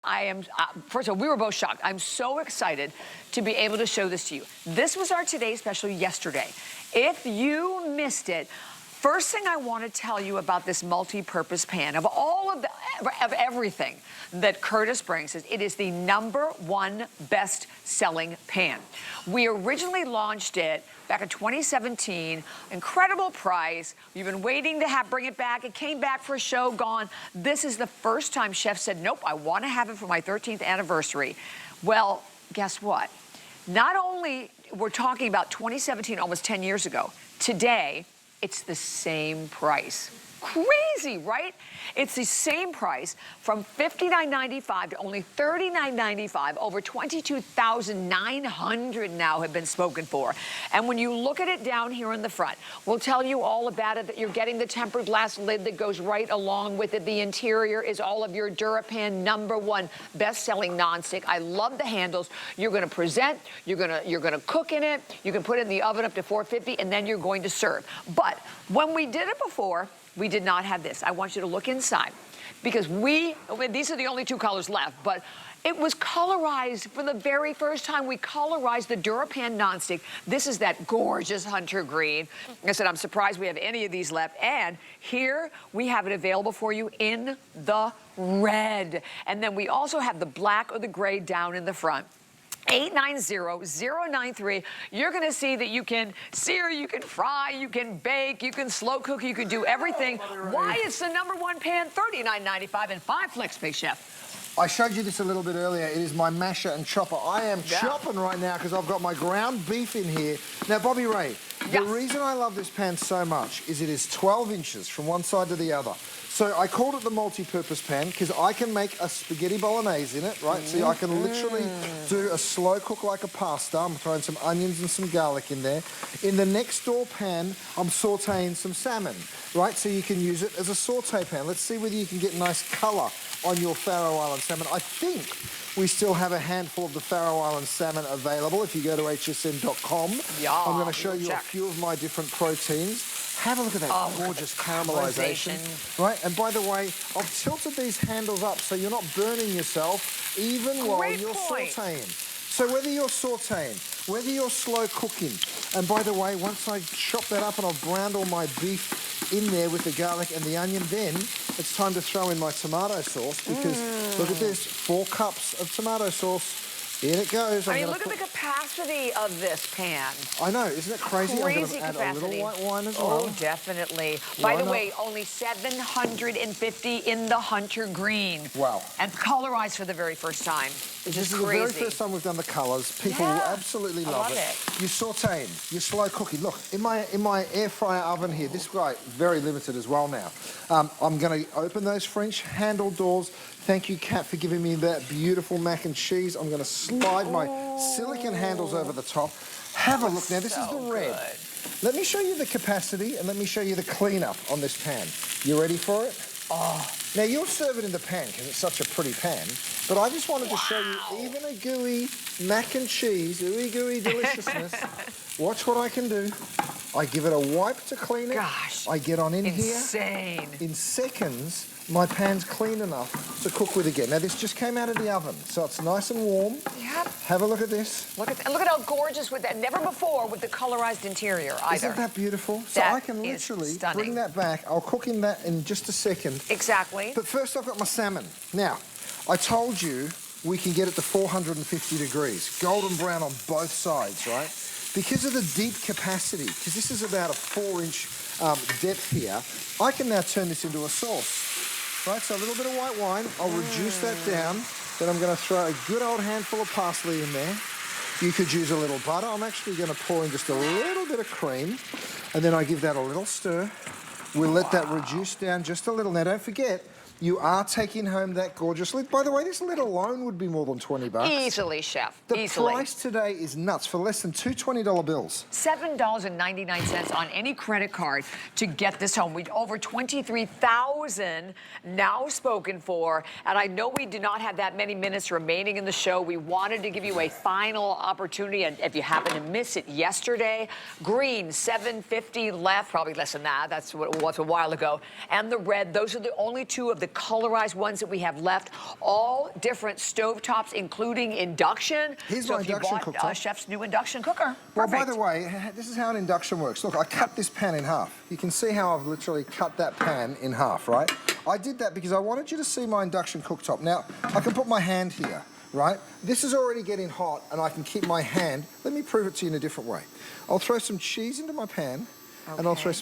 I am, first of all, we were both shocked. I'm so excited to be able to show this to you. This was our Today Special yesterday. If you missed it, first thing I want to tell you about this multi-purpose pan, of all of everything that Curtis brings, is it is the #1 best-selling pan. We originally launched it back in 2017, incredible price. We've been waiting to bring it back. It came back for a show, gone. This is the first time Chef said, nope, I want to have it for my 13th anniversary. Well, guess what? Not only we're talking about 2017, almost 10 years ago, today, it's the same price. Crazy, right? It's the same price, from $59.95 to only $39.95. Over 22,900 now have been spoken for. And when you look at it down here in the front, we'll tell you all about it, that you're getting the tempered glass lid that goes right along with it. The interior is all of your DuraPan #1 best-selling nonstick. I love the handles. You're gonna present, you're gonna cook in it, you can put it in the oven up to 450, and then you're going to serve. But when we did it before, we did not have this. I want you to look inside, because these are the only two colors left, but it was colorized for the very first time. We colorized the DuraPan Nonstick. This is that gorgeous hunter green. I said, I'm surprised we have any of these left. And here we have it available for you in the red. And then we also have the black or the gray down in the front. 890-093. You're going to see that you can sear, you can fry, you can bake, you can slow cook, you can do everything. Why is the #1 pan $39.95 and 5 flex pay, Chef? I showed you this a little bit earlier. It is my masher and chopper. I am chopping right now because I've got my ground beef in here. Now, Bobby Ray, the reason I love this pan so much is it is 12 inches from one side to the other. So I called it the multi-purpose pan because I can make a spaghetti bolognese in it, right? So I can literally do a slow cook like a pasta. I'm throwing some onions and some garlic in there. In the next door pan, I'm sauteing some salmon, right? So you can use it as a saute pan. Let's see whether you can get nice color on your Faroe Island salmon. I think we still have a handful of the Faroe Island salmon available if you go to hsn.com. I'm going to show you a few of my different proteins. Have a look at that gorgeous caramelization, right? And by the way, I've tilted these handles up so you're not burning yourself even while you're sauteing. So whether you're sauteing, whether you're slow cooking, and by the way, once I chop that up and I've browned all my beef in there with the garlic and the onion, then it's time to throw in my tomato sauce, because look at this, 4 cups of tomato sauce. In it goes. I mean, look at the capacity of this pan. I know, isn't it crazy? Crazy I'm going to add capacity. a little white wine as well. Oh, definitely. By the way, only 750 in the hunter green. Wow. And colorized for the very first time. This is crazy. The very first time we've done the colors. People will absolutely love it. You're sauteing, you're slow cooking. Look, in my air fryer oven here, this guy, very limited as well now. I'm going to open those French handle doors. Thank you, Kat, for giving me that beautiful mac and cheese. I'm going to slide my silicone handles over the top. Have a look. Now, this is the red. Let me show you the capacity, and let me show you the cleanup on this pan. You ready for it? Now, you'll serve it in the pan because it's such a pretty pan, but I just wanted to show you even a gooey mac and cheese, ooey gooey deliciousness. Watch what I can do. I give it a wipe to clean it. Gosh. I get on in here. Insane. In seconds, my pan's clean enough to cook with again. Now, this just came out of the oven, so it's nice and warm. Yep. Have a look at this. Look at how gorgeous with that. Never before with the colorized interior either. Isn't that beautiful? So I can literally bring that back. I'll cook in that in just a second. Exactly. But first, I've got my salmon. Now, I told you we can get it to 450 degrees. Golden brown on both sides, right? Because of the deep capacity, because this is about a 4-inch depth here, I can now turn this into a sauce. Right, so a little bit of white wine. I'll reduce that down. Then I'm going to throw a good old handful of parsley in there. You could use a little butter. I'm actually going to pour in just a little bit of cream. And then I give that a little stir. We'll let that reduce down just a little. Now, don't forget, you are taking home that gorgeous lid. By the way, this lid alone would be more than 20 bucks. Easily, Chef. The price today is nuts. For less than 2 $20 bills. $7.99 on any credit card to get this home. We over 23,000 now spoken for, and I know we do not have that many minutes remaining in the show. We wanted to give you a final opportunity, and if you happen to miss it yesterday, green, 750 left, probably less than that. That's what it was a while ago. And the red, those are the only two of the colorized ones that we have left. All different stovetops, including induction. Here's so my if you induction bought cooktop. Chef's new induction cooker. Well, Perfect. by the way, this is how an induction works. Look, I cut this pan in half. You can see how I've literally cut that pan in half, right? I did that because I wanted you to see my induction cooktop. Now, I can put my hand here, right? This is already getting hot, and I can keep my hand. Let me prove it to you in a different way. I'll throw some cheese into my pan, and I'll throw some